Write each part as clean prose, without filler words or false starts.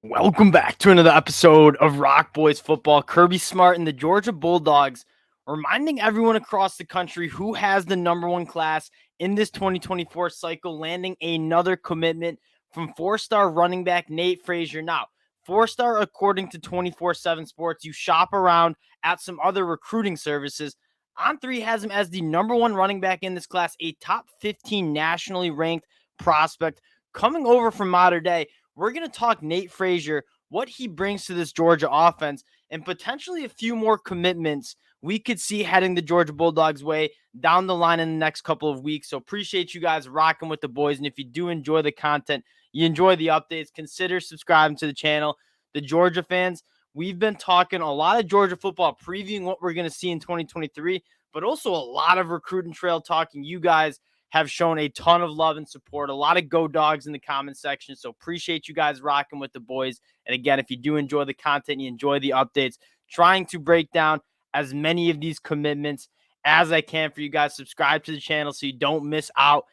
Welcome back to another episode of Rock Boys Football. Kirby Smart and the Georgia Bulldogs reminding everyone across the country who has the number one class in this 2024 cycle, landing another commitment from four-star running back Nate Frazier. Now, four-star according to 24/7 Sports. You shop around at some other recruiting services. On3 has him as the number one running back in this class, a top 15 nationally ranked prospect coming over from Mater Dei. We're going to talk Nate Frazier, what he brings to this Georgia offense, and potentially a few more commitments we could see heading the Georgia Bulldogs way down the line in the next couple of weeks. So appreciate you guys rocking with the boys. And if you do enjoy the content, you enjoy the updates, consider subscribing to the channel. The Georgia fans, we've been talking a lot of Georgia football, previewing what we're going to see in 2023, but also a lot of recruiting trail talking. You guys have shown a ton of love and support. A lot of go dogs in the comment section. So appreciate you guys rocking with the boys. And again, if you do enjoy the content, you enjoy the updates, trying to break down as many of these commitments as I can for you guys. Subscribe to the channel so you don't miss out.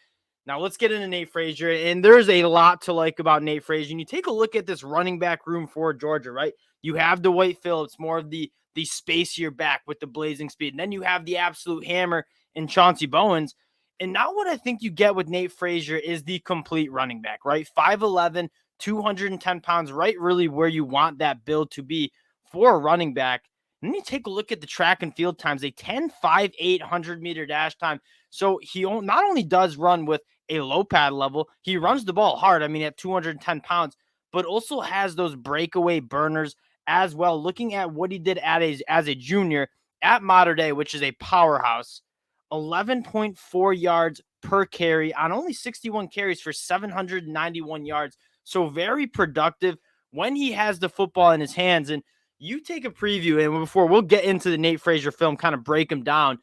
Now let's get into Nate Frazier. And there's a lot to like about Nate Frazier. And you take a look at this running back room for Georgia, right? You have Dwight Phillips, more of the spacier back with the blazing speed. And then you have the absolute hammer in Chauncey Bowens. And now what I think you get with Nate Frazier is the complete running back, right? 5'11", 210 pounds, right? Really where you want that build to be for a running back. And then you take a look at the track and field times, a 10.58 100-meter dash time. So he not only does run with a low pad level, he runs the ball hard. I mean, at 210 pounds, but also has those breakaway burners as well. Looking at what he did as a junior at Mater Dei, which is a powerhouse, 11.4 yards per carry on only 61 carries for 791 yards. So very productive when he has the football in his hands. And you take a preview, and before we'll get into the Nate Frazier film, kind of break him down,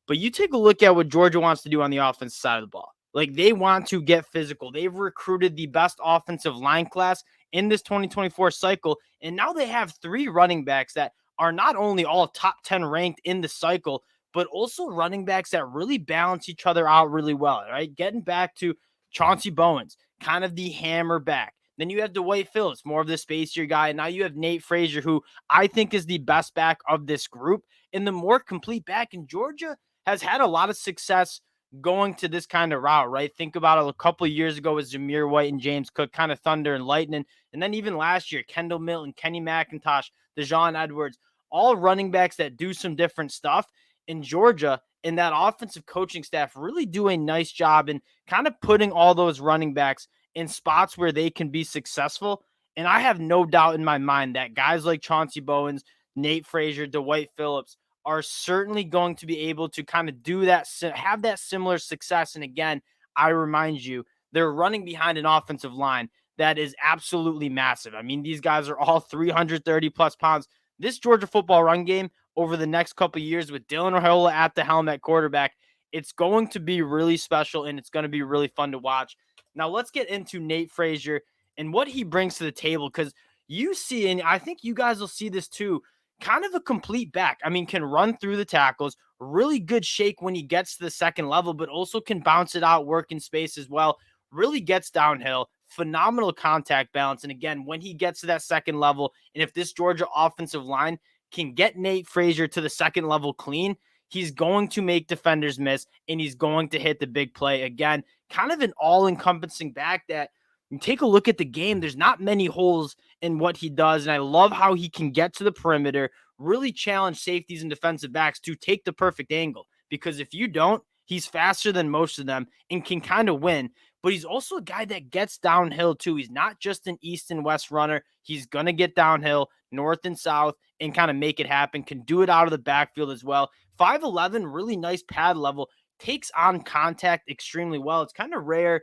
but you take a look at what Georgia wants to do on the offensive side of the ball. Like, they want to get physical. They've recruited the best offensive line class in this 2024 cycle, and now they have three running backs that are not only all top 10 ranked in the cycle, but also running backs that really balance each other out really well, right? Getting back to Chauncey Bowens, kind of the hammer back. Then you have Dwight Phillips, more of the spacier guy. And now you have Nate Frazier, who I think is the best back of this group and the more complete back. And Georgia has had a lot of success going to this kind of route, right? Think about it a couple of years ago with Zamir White and James Cook, kind of thunder and lightning. And then even last year, Kendall Milton, Kenny McIntosh, DeJohn Edwards, all running backs that do some different stuff. In Georgia, and that offensive coaching staff really do a nice job in kind of putting all those running backs in spots where they can be successful. And I have no doubt in my mind that guys like Chauncey Bowens, Nate Frazier, Dwight Phillips are certainly going to be able to kind of do that, have that similar success. And again, I remind you, they're running behind an offensive line that is absolutely massive. I mean, these guys are all 330 plus pounds. This Georgia football run game over the next couple of years with Dylan Raiola at the helm at quarterback, it's going to be really special and it's going to be really fun to watch. Now let's get into Nate Frazier and what he brings to the table, because you see, and I think you guys will see this too, kind of a complete back. I mean, can run through the tackles, really good shake when he gets to the second level, but also can bounce it out, work in space as well, really gets downhill, phenomenal contact balance. And again, when he gets to that second level, and if this Georgia offensive line can get Nate Frazier to the second level clean, he's going to make defenders miss, and he's going to hit the big play. Again, kind of an all-encompassing back that you take a look at the game, there's not many holes in what he does, and I love how he can get to the perimeter, really challenge safeties and defensive backs to take the perfect angle, because if you don't, he's faster than most of them and can kind of win. But he's also a guy that gets downhill too. He's not just an east and west runner. He's going to get downhill, north and south, and kind of make it happen. Can do it out of the backfield as well. 5'11", really nice pad level, takes on contact extremely well. It's kind of rare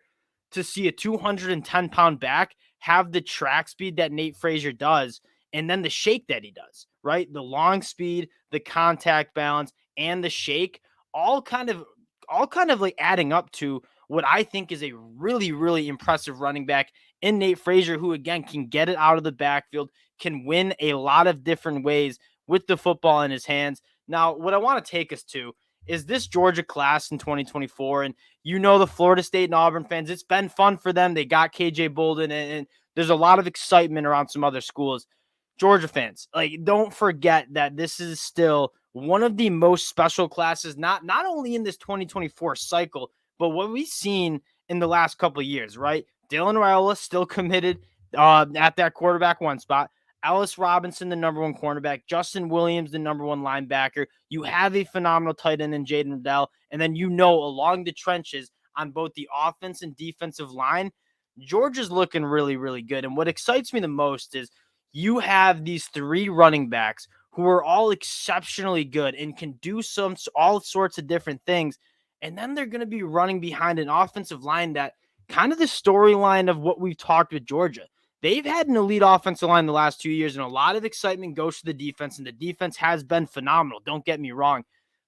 to see a 210-pound back have the track speed that Nate Frazier does, and then the shake that he does, right? The long speed, the contact balance, and the shake, all kind of like adding up to what I think is a really, really impressive running back in Nate Frazier, who again can get it out of the backfield, can win a lot of different ways with the football in his hands. Now, what I want to take us to is this Georgia class in 2024. And you know, the Florida State and Auburn fans, it's been fun for them. They got KJ Bolden and there's a lot of excitement around some other schools. Georgia fans, like, don't forget that this is still one of the most special classes, not only in this 2024 cycle, but what we've seen in the last couple of years, right? Dylan Raiola still committed at that quarterback one spot. Ellis Robinson, the number one cornerback. Justin Williams, the number one linebacker. You have a phenomenal tight end in Jaden Riddell. And then, along the trenches on both the offense and defensive line, Georgia's looking really, really good. And what excites me the most is you have these three running backs who are all exceptionally good and can do all sorts of different things. And then they're going to be running behind an offensive line that kind of the storyline of what we've talked with Georgia. They've had an elite offensive line the last 2 years, and a lot of excitement goes to the defense, and the defense has been phenomenal. Don't get me wrong.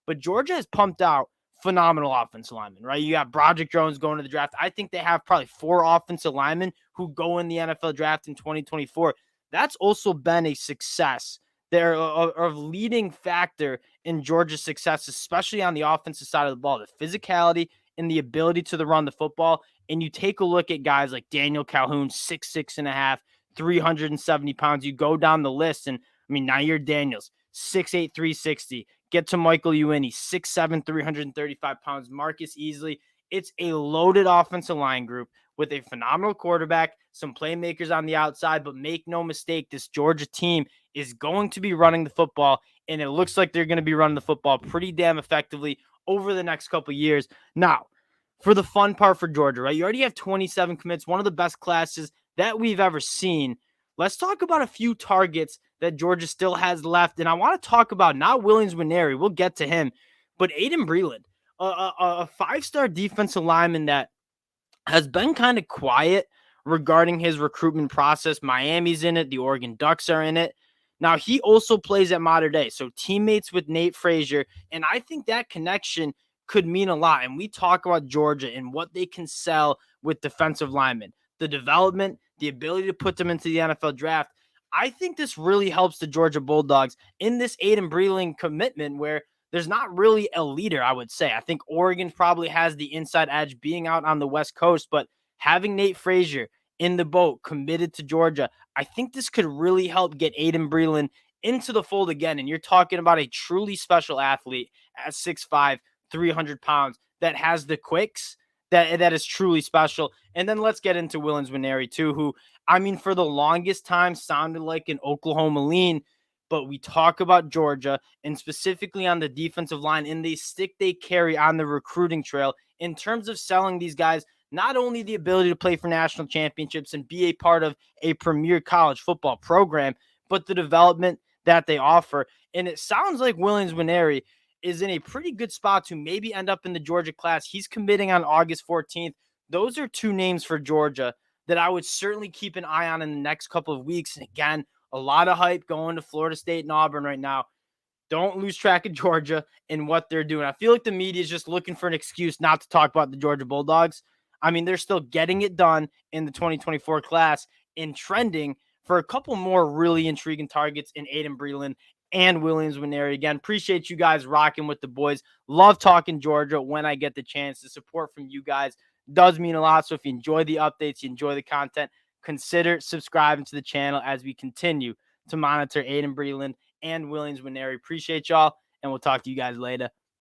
But Georgia has pumped out phenomenal offensive linemen, right? You got Broderick Jones going to the draft. I think they have probably 4 offensive linemen who go in the NFL draft in 2024. That's also been a success. They're a leading factor in Georgia's success, especially on the offensive side of the ball, the physicality and the ability to run the football. And you take a look at guys like Daniel Calhoun, 6'6.5", 370 pounds. You go down the list, and Nair Daniels, 6'8", 360. Get to Michael Ewini, 6'7", 335 pounds. Marcus Easley. It's a loaded offensive line group with a phenomenal quarterback, some playmakers on the outside, but make no mistake, this Georgia team is going to be running the football, and it looks like they're going to be running the football pretty damn effectively over the next couple of years. Now, for the fun part for Georgia, right? You already have 27 commits, one of the best classes that we've ever seen. Let's talk about a few targets that Georgia still has left, and I want to talk about not Williams-Nwaneri, we'll get to him, but Aiden Breland, a 5-star defensive lineman that has been kind of quiet regarding his recruitment process. Miami's in it. The Oregon Ducks are in it. Now, he also plays at Mater Dei, so teammates with Nate Frazier, and I think that connection could mean a lot. And we talk about Georgia and what they can sell with defensive linemen, the development, the ability to put them into the NFL draft. I think this really helps the Georgia Bulldogs in this Aiden Breland commitment where there's not really a leader, I would say. I think Oregon probably has the inside edge being out on the West Coast, but having Nate Frazier in the boat committed to Georgia, I think this could really help get Aiden Breland into the fold again. And you're talking about a truly special athlete at 6'5", 300 pounds that has the quicks that is truly special. And then let's get into Williams-Nwaneri too, who, for the longest time sounded like an Oklahoma lean, but we talk about Georgia and specifically on the defensive line and the stick they carry on the recruiting trail in terms of selling these guys not only the ability to play for national championships and be a part of a premier college football program, but the development that they offer. And it sounds like Williams-Nwaneri is in a pretty good spot to maybe end up in the Georgia class. He's committing on August 14th. Those are 2 names for Georgia that I would certainly keep an eye on in the next couple of weeks. And again, a lot of hype going to Florida State and Auburn right now. Don't lose track of Georgia and what they're doing. I feel like the media is just looking for an excuse not to talk about the Georgia Bulldogs. They're still getting it done in the 2024 class and trending for a couple more really intriguing targets in Aiden Breland and Williams-Nwaneri. Again, appreciate you guys rocking with the boys. Love talking Georgia when I get the chance. The support from you guys does mean a lot. So if you enjoy the updates, you enjoy the content, consider subscribing to the channel as we continue to monitor Aiden Breland and Williams-Nwaneri. Appreciate y'all, and we'll talk to you guys later.